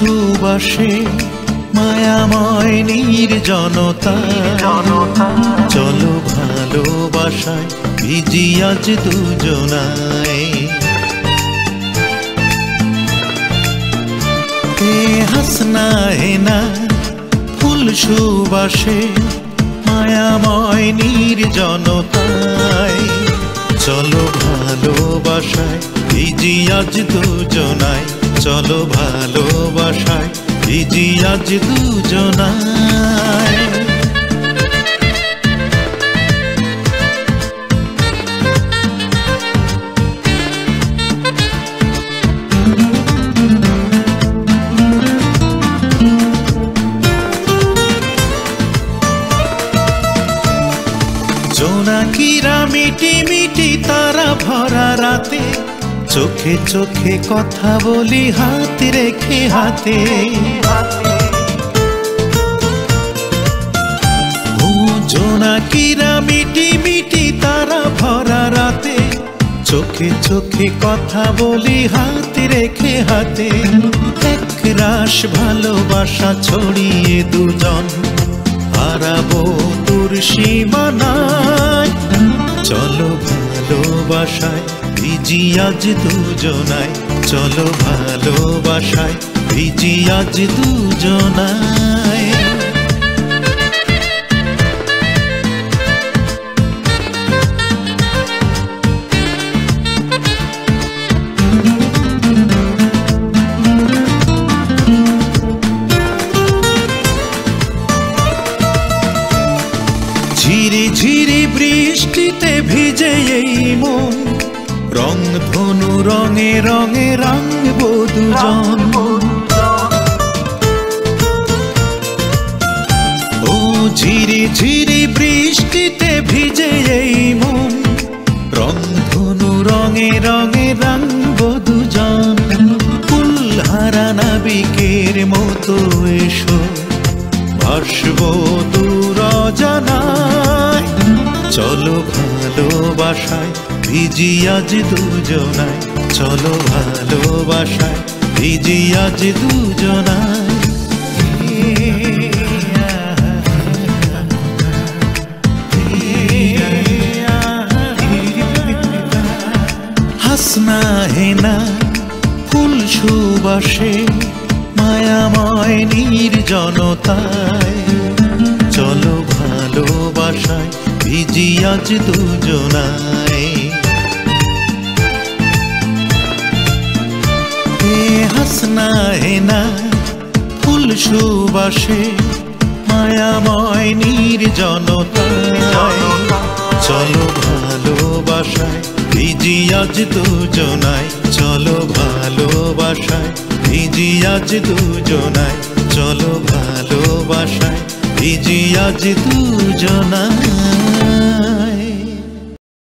সুবাসে মায়াময় নির্জনতা, চলো ভালোবাসায় ভিজি আজ দুজনায়। এ হাসনা হেনা ফুল সুবাসে মায়াময় নির্জনতায়, চলো ভালোবাসায় ভিজি আজ দুজনায়, চলো ভালোবাসায় ভিজি আজ দুজনায়। জোনাকিরা মিটি মিটি তারা ভরা রাতে, চোখে চোখে কথা বলি হাত রেখে হাতে। ও জোনাকিরা মিটি মিটি তারা ভরা রাতে, চোখে চোখে কথা বলি হাত রেখে হাতে। এক রাশ ভালোবাসা ছড়িয়ে দুজন হারাবো তোর সীমানায়, চলো ভালোবাসায় ভিজি আজ দুজনায়, চলো ভালোবাসায় ভিজি আজ দুজনায়। ঝিরি ঝিরি বৃষ্টিতে ভিজে এই মন, রং ধনু রঙে রঙে রাঙবো দুজন। ও ঝিরি ঝিরি বৃষ্টিতে ভিজে এই মন, রং ধনু রঙে রঙে রাঙবো দুজন। ফুলহারা নাবিকের মতো এসো ভাসবো দূর অজানায়, চলো ভালোবাসায় ভিজি আজ দুজনায়, চলো ভালোবাসায় ভিজি আজ দুজনায়। হাসনা হেনা ফুল সুবাসে মায়াময় নির্জনতায়, চলো ভালোবাসায় ভিজি আজ দুজনায়। এ হাসনা হেনা ফুল সুবাসে মায়াময় নির্জনতায়, চলো ভালোবাসায় ভিজি আজ দুজনায়, চলো ভালোবাসায় ভিজি আজ দুজনায়, চলো ভালোবাসায় ভিজি আজ দুজনায়।